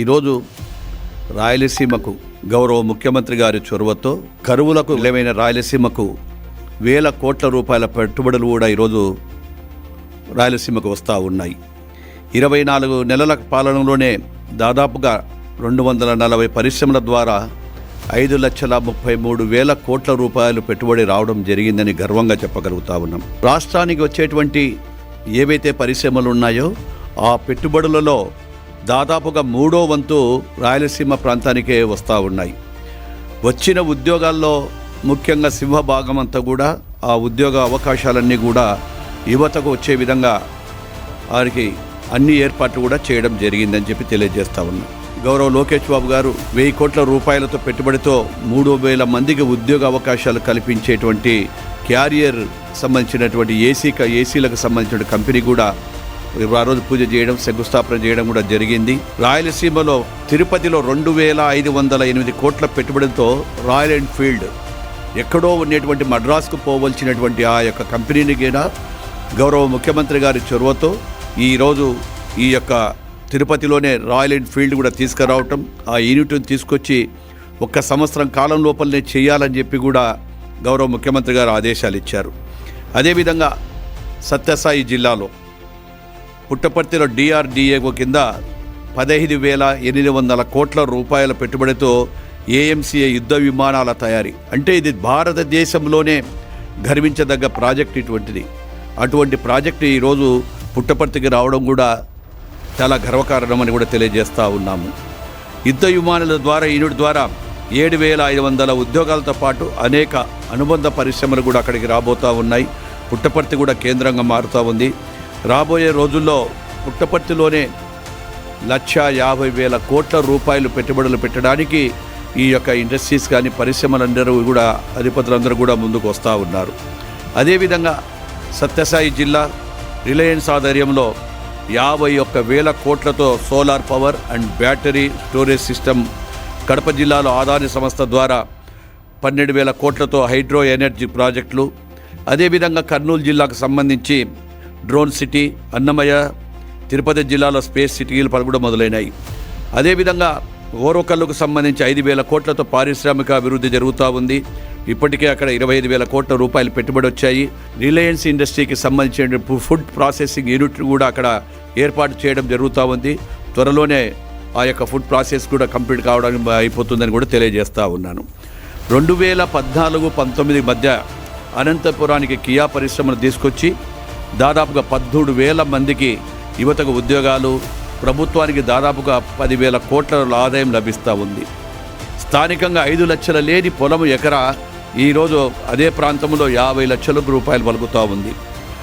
ఈరోజు రాయలసీమకు గౌరవ ముఖ్యమంత్రి గారి చొరవతో కరువులకు నిలవైన రాయలసీమకు వేల కోట్ల రూపాయల పెట్టుబడులు కూడా ఈరోజు రాయలసీమకు వస్తూ ఉన్నాయి. 24 నెలల పాలనలోనే దాదాపుగా 240 పరిశ్రమల ద్వారా 5,33,000 కోట్ల రూపాయలు పెట్టుబడి రావడం జరిగిందని గర్వంగా చెప్పగలుగుతా ఉన్నాం. రాష్ట్రానికి వచ్చేటువంటి ఏవైతే పరిశ్రమలు ఉన్నాయో ఆ పెట్టుబడులలో దాదాపుగా 3వ వంతు రాయలసీమ ప్రాంతానికే వస్తూ ఉన్నాయి. వచ్చిన ఉద్యోగాల్లో ముఖ్యంగా సింహభాగం అంతా కూడా ఆ ఉద్యోగ అవకాశాలన్నీ కూడా యువతకు వచ్చే విధంగా వారికి అన్ని ఏర్పాట్లు కూడా చేయడం జరిగిందని చెప్పి తెలియజేస్తా ఉన్నాం. గౌరవ లోకేష్ బాబు గారు 1000 కోట్ల రూపాయలతో పెట్టుబడితో 3,000 మందికి ఉద్యోగ అవకాశాలు కల్పించేటువంటి క్యారియర్ సంబంధించినటువంటి ఏసీలకు సంబంధించిన కంపెనీ కూడా ఆ రోజు పూజ చేయడం, శంకుస్థాపన చేయడం కూడా జరిగింది. రాయలసీమలో తిరుపతిలో 2,508 కోట్ల పెట్టుబడితో రాయల్ ఎన్ఫీల్డ్ ఎక్కడో ఉన్నటువంటి మద్రాసుకు పోవలసినటువంటి ఆ యొక్క కంపెనీని కూడా గౌరవ ముఖ్యమంత్రి గారి చొరవతో ఈరోజు ఈ యొక్క తిరుపతిలోనే రాయల్ ఎన్ఫీల్డ్ కూడా తీసుకురావటం, ఆ యూనిట్ని తీసుకొచ్చి 1 సంవత్సరం కాలం లోపలనే చేయాలని చెప్పి కూడా గౌరవ ముఖ్యమంత్రి గారు ఆదేశాలు ఇచ్చారు. అదేవిధంగా సత్యసాయి జిల్లాలో పుట్టపర్తిలో DRDO కింద 15,800 కోట్ల రూపాయల పెట్టుబడితో AMCA యుద్ధ విమానాల తయారీ, అంటే ఇది భారతదేశంలోనే గర్వించదగ్గ ప్రాజెక్ట్ ఇటువంటిది. అటువంటి ప్రాజెక్టు ఈరోజు పుట్టపర్తికి రావడం కూడా చాలా గర్వకారణమని కూడా తెలియజేస్తూ ఉన్నాము. యుద్ధ విమానాల ద్వారా యూనిట్ ద్వారా 7,500 ఉద్యోగాలతో పాటు అనేక అనుబంధ పరిశ్రమలు కూడా అక్కడికి రాబోతూ ఉన్నాయి. పుట్టపర్తి కూడా కేంద్రంగా మారుతూ ఉంది. రాబోయే రోజుల్లో పుట్టపర్తిలోనే 1,50,000 కోట్ల రూపాయలు పెట్టుబడులు పెట్టడానికి ఈ యొక్క ఇండస్ట్రీస్ కానీ పరిశ్రమలందరూ కూడా అధిపతులందరూ కూడా ముందుకు వస్తూ ఉన్నారు. అదేవిధంగా సత్యసాయి జిల్లా రిలయన్స్ ఆధ్వర్యంలో 51,000 కోట్లతో solar power and battery storage system, Kadapa జిల్లాలో ఆదాని సంస్థ ద్వారా 12,000 కోట్లతో హైడ్రో ఎనర్జీ ప్రాజెక్టులు, అదేవిధంగా కర్నూలు జిల్లాకు సంబంధించి డ్రోన్ సిటీ, అన్నమయ్య, తిరుపతి జిల్లాలో స్పేస్ సిటీలు కూడా మొదలైనాయి. అదేవిధంగా ఓరోకల్లుకు సంబంధించి 5,000 కోట్లతో పారిశ్రామిక అభివృద్ధి జరుగుతూ ఉంది. ఇప్పటికే అక్కడ 25,000 కోట్ల రూపాయలు పెట్టుబడి వచ్చాయి. రిలయన్స్ ఇండస్ట్రీకి సంబంధించిన ఫుడ్ ప్రాసెసింగ్ యూనిట్ కూడా అక్కడ ఏర్పాటు చేయడం జరుగుతూ ఉంది. త్వరలోనే ఆ యొక్క ఫుడ్ ప్రాసెస్ కూడా కంప్లీట్ కావడానికి అయిపోతుందని కూడా తెలియజేస్తూ ఉన్నాను. 2014-19 మధ్య అనంతపురానికి కియా పరిశ్రమను తీసుకొచ్చి దాదాపుగా 13,000 మందికి యువతకు ఉద్యోగాలు, ప్రభుత్వానికి దాదాపుగా 10,000 కోట్ల ఆదాయం లభిస్తూ ఉంది. స్థానికంగా 5 లక్షల లేని పొలం ఎకరా ఈరోజు అదే ప్రాంతంలో 50 లక్షల రూపాయలు పలుకుతూ ఉంది.